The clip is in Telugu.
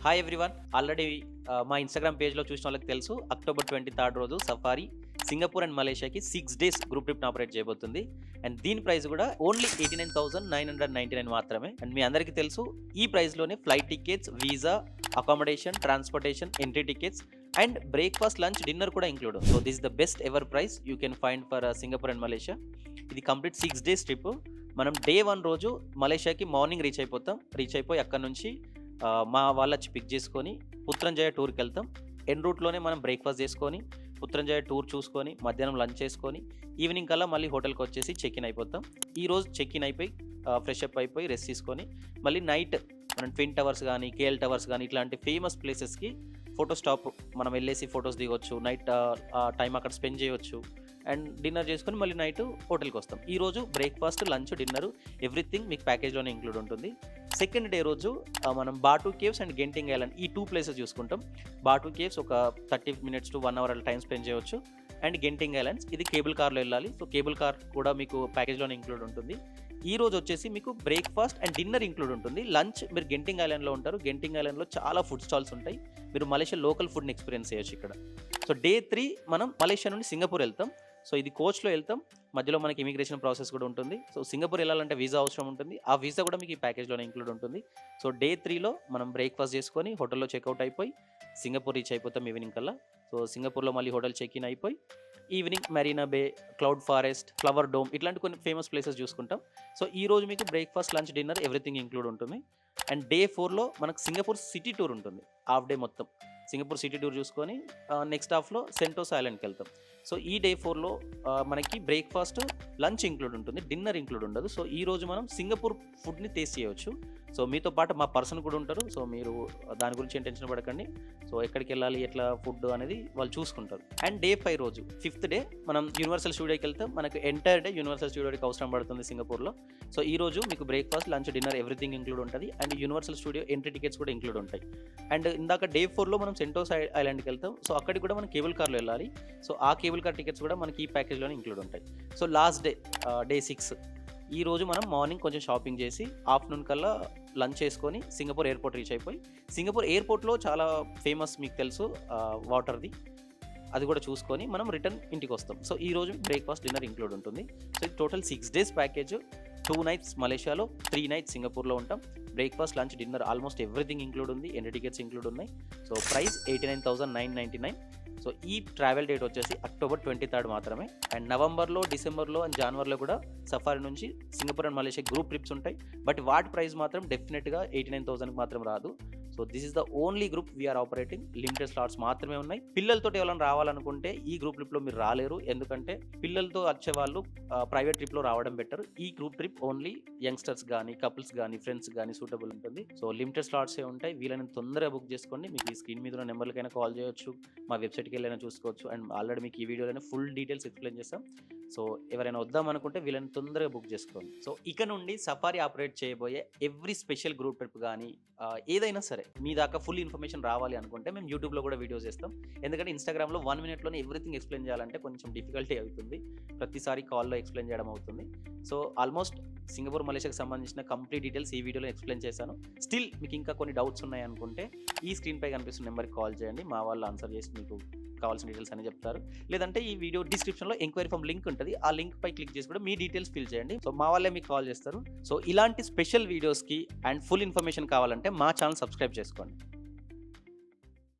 Hi everyone. ఆల్రెడీ మా ఇన్‌స్టాగ్రామ్ పేజ్‌లో చూసిన వాళ్ళకి తెలుసు. అక్టోబర్ 23 రోజు సఫారీ సింగపూర్ అండ్ మలేషియాకి 6 డేస్ గ్రూప్ ట్రిప్‌ని ఆపరేట్ చేయబోతుంది. అండ్ దీని ప్రైస్ కూడా ఓన్లీ 89,999 మాత్రమే. అండ్ మీ అందరికీ తెలుసు ఈ ప్రైస్‌లోనే flight tickets, visa, accommodation, transportation, entry tickets and breakfast, lunch, dinner కూడా include. So this is the best ever price you can find for Singapore and Malaysia. ఇది కంప్లీట్ 6 డేస్ ట్రిప్. మనం డే 1 రోజు మలేషియాకి మార్నింగ్ రీచ్ అయిపోతాం. రీచ్ అయిపోయి అక్కడి నుంచి మా వాళ్ళొచ్చి పిక్ చేసుకొని పుత్రంజయ టూర్‌కి వెళ్తాం. ఎన్ రూట్‌లోనే మనం బ్రేక్‌ఫాస్ట్ చేసుకొని, పుత్రంజయ టూర్ చూసుకొని, మధ్యాహ్నం లంచ్ చేసుకొని, ఈవినింగ్ కల్లా మళ్ళీ హోటల్‌కి వచ్చేసి చెక్ ఇన్ అయిపోతాం. ఈరోజు చెక్ ఇన్ అయిపోయి ఫ్రెష్ అప్ అయిపోయి రెస్ట్ తీసుకొని, మళ్ళీ నైట్ మనం ట్విన్ టవర్స్ గానీ, కేఎల్ టవర్స్ గానీ ఇట్లాంటి ఫేమస్ ప్లేసెస్‌కి ఫోటో స్టాప్ మనం వెళ్ళేసి ఫోటోస్ దిగొచ్చు. నైట్ టైం అక్కడ స్పెండ్ చేయొచ్చు. అండ్ డిన్నర్ చేసుకొని మళ్ళీ నైట్ హోటల్‌కి వస్తాం. ఈరోజు బ్రేక్‌ఫాస్ట్, లంచ్, డిన్నర్ ఎవ్రీథింగ్ మీకు ప్యాకేజ్‌లోనే ఇంక్లూడ్ ఉంటుంది. సెకండ్ డే రోజు మనం బాటు కేవ్స్ అండ్ గెంటింగ్ ఐలాండ్ ఈ 2 ప్లేసెస్ చూసుకుంటాం. బాటు కేవ్స్ ఒక 30 మినిట్స్ టు 1 అవర్ అలా టైం స్పెండ్ చేయొచ్చు. అండ్ గెంటింగ్ ఐలాండ్స్ ఇది కేబుల్ కార్‌లో వెళ్ళాలి. సో కేబుల్ కార్ కూడా మీకు ప్యాకేజ్‌లోనే ఇంక్లూడ్ ఉంటుంది. ఈ రోజు వచ్చేసి మీకు బ్రేక్‌ఫాస్ట్ అండ్ డిన్నర్ ఇంక్లూడ్ ఉంటుంది. లంచ్ మీరు గెంటింగ్ ఐలాండ్‌లో ఉంటారు. గెంటింగ్ ఐలాండ్‌లో చాలా ఫుడ్ స్టాల్స్ ఉంటాయి. మీరు మలేషియా లోకల్ ఫుడ్‌ని ఎక్స్‌పీరియన్స్ చేయొచ్చు ఇక్కడ. సో డే 3 మనం మలేషియా నుండి సింగపూర్ వెళ్తాం. సో ఇది కోచ్‌లో వెళ్తాం. మధ్యలో మనకి ఇమిగ్రేషన్ ప్రాసెస్ కూడా ఉంటుంది. సో సింగపూర్ వెళ్ళాలంటే వీసా అవసరం ఉంటుంది. ఆ వీసా కూడా మీకు ఈ ప్యాకేజ్‌లోనే ఇంక్లూడ్ ఉంటుంది. సో డే 3లో మనం బ్రేక్‌ఫాస్ట్ చేసుకొని హోటల్‌లో చెక్‌ఔట్ అయిపోయి సింగపూర్ రీచ్ అయిపోతాం ఈవినింగ్ కల్లా. సో సింగపూర్‌లో మళ్ళీ హోటల్ చెక్ ఇన్ అయిపోయి ఈవినింగ్ మెరీనా బే, క్లౌడ్ ఫారెస్ట్, ఫ్లవర్ డోమ్ ఇట్లాంటి కొన్ని ఫేమస్ ప్లేసెస్ చూసుకుంటాం. సో ఈరోజు మీకు breakfast, lunch, dinner everything include ఉంటుంది. అండ్ డే 4లో మనకు సింగపూర్ సిటీ టూర్ ఉంటుంది. హాఫ్ డే మొత్తం సింగపూర్ సిటీ టూర్ చూసుకొని నెక్స్ట్ హాఫ్లో సెంటోసా ఐలాండ్‌కి వెళ్తాం. సో ఈ డే 4లో మనకి బ్రేక్‌ఫాస్ట్, లంచ్ ఇంక్లూడ్ ఉంటుంది. డిన్నర్ ఇంక్లూడ్ ఉండదు. సో ఈరోజు మనం సింగపూర్ ఫుడ్‌ని టేస్ట్ చేయవచ్చు. సో మీతో పాటు మా పర్సన్ కూడా ఉంటారు. సో మీరు దాని గురించి ఏం టెన్షన్ పడకండి. సో ఎక్కడికి వెళ్ళాలి, ఎట్లా ఫుడ్ అనేది వాళ్ళు చూసుకుంటారు. అండ్ డే 5 రోజు 5th డే మనం యూనివర్సల్ స్టూడియోకి వెళ్తాం. మనకు ఎంటైర్ డే యూనివర్సల్ స్టూడియోకి అవసరం పడుతుంది సింగపూర్లో. సో ఈ రోజు మీకు breakfast, lunch, dinner everything include ఉంటుంది. And universal studio entry tickets కూడా ఇంక్లూడ్ ఉంటాయి. అండ్ ఇందాక డే 4లో మనం సెంటోసా ఐలాండ్‌కి వెళ్తాం. సో అక్కడికి కూడా మనం కేబుల్ కార్‌లో వెళ్ళాలి. సో ఆ కేబుల్ కార్ టికెట్స్ కూడా మనకి ఈ ప్యాకేజ్‌లోనే ఇంక్లూడ్ ఉంటాయి. సో లాస్ట్ డే డే 6 ఈ రోజు మనం మార్నింగ్ కొంచెం షాపింగ్ చేసి ఆఫ్టర్నూన్ కల్లా లంచ్ చేసుకొని సింగపూర్ ఎయిర్పోర్ట్ రీచ్ అయిపోయి, సింగపూర్ ఎయిర్పోర్ట్‌లో చాలా ఫేమస్ మీకు తెలుసు వాటర్‌ది. అది కూడా చూసుకొని మనం రిటర్న్ ఇంటికి వస్తాం. సో ఈ రోజు బ్రేక్‌ఫాస్ట్, డిన్నర్ ఇంక్లూడ్ ఉంటుంది. సో ఇది టోటల్ 6 డేస్ ప్యాకేజ్. 2 నైట్స్ మలేషియాలో, 3 నైట్స్ సింగపూర్‌లో ఉంటాం. Breakfast, lunch, dinner almost everything include ఉంది. ఎంట్రీ టికెట్స్ ఇంక్లూడ్ ఉన్నాయి. So price 89,999. సో ఈ ట్రావెల్ డేట్ వచ్చేసి అక్టోబర్ 23 మాత్రమే. అండ్ నవంబర్లో, డిసెంబర్లో అండ్ జనవరిలో కూడా సఫారీ నుంచి Singapore and Malaysia group trips ఉంటాయి. బట్ వాటి ప్రైస్ మాత్రం డెఫినెట్గా 89,000కి మాత్రం రాదు. So this is the only group we're operating. Limited slots మాత్రమే ఉన్నాయి. పిల్లలతో ఎవరైనా రావాలనుకుంటే ఈ గ్రూప్ ట్రిప్లో మీరు రాలేరు. ఎందుకంటే పిల్లలతో వచ్చే వాళ్ళు ప్రైవేట్ ట్రిప్లో రావడం బెటర్. ఈ గ్రూప్ ట్రిప్ ఓన్లీ యంగ్స్టర్స్ కానీ, కపుల్స్ కానీ, ఫ్రెండ్స్ కానీ సూటబుల్ ఉంటుంది. సో లిమిటెడ్ స్లాట్సే ఉంటాయి. వీళ్ళని తొందరగా బుక్ చేసుకోండి. మీకు ఈ స్క్రీన్ మీద ఉన్న నెంబర్లకైనా కాల్ చేయొచ్చు, మా వెబ్సైట్కి వెళ్ళైనా చూసుకోవచ్చు. అండ్ ఆల్రెడీ మీకు ఈ వీడియోలోనే ఫుల్ డీటెయిల్స్ ఎక్స్ప్లెయిన్ చేస్తాం. సో ఎవరైనా వద్దాం అనుకుంటే వీళ్ళని తొందరగా బుక్ చేసుకోండి. సో ఇక నుండి సఫారీ ఆపరేట్ చేయబోయే ఎవ్రీ స్పెషల్ గ్రూప్ ట్రిప్ కానీ ఏదైనా సరే మీ దాకా ఫుల్ ఇన్ఫర్మేషన్ రావాలి అనుకుంటే మేము యూట్యూబ్లో కూడా వీడియోస్ చేస్తాం. ఎందుకంటే ఇన్స్టాగ్రామ్లో 1 మినిట్లోనే ఎవ్రీథింగ్ ఎక్స్ప్లెయిన్ చేయాలంటే కొంచెం డిఫికల్టీ అవుతుంది. ప్రతిసారి కాల్లో ఎక్స్ప్లెయిన్ చేయడం అవుతుంది. సో ఆల్మోస్ట్ సింగపూర్, మలేషియాకి సంబంధించిన కంప్లీట్ డీటెయిల్స్ ఈ వీడియోలో ఎక్స్ప్లెయిన్ చేశాను. స్టిల్ మీకు ఇంకా కొన్ని డౌట్స్ ఉన్నాయి అనుకుంటే ఈ స్క్రీన్పై కనిపిస్తున్న నెంబర్కి కాల్ చేయండి. మా వాళ్ళు ఆన్సర్ చేసి మీకు కావాల్సిన డీటెయిల్స్ అని చెప్తారు. లేదంటే ఈ వీడియో డిస్క్రిప్షన్లో ఎంక్వైరీ ఫామ్ లింక్ ఉంటుంది. ఆ లింక్ పై క్లిక్ చేసి కూడా మీ డీటెయిల్స్ ఫిల్ చేయండి. సో మా వాళ్ళే మీకు కాల్ చేస్తారు. సో ఇలాంటి స్పెషల్ వీడియోస్కి అండ్ ఫుల్ ఇన్ఫర్మేషన్ కావాలంటే మా ఛానల్ సబ్స్క్రైబ్ చేసుకోండి.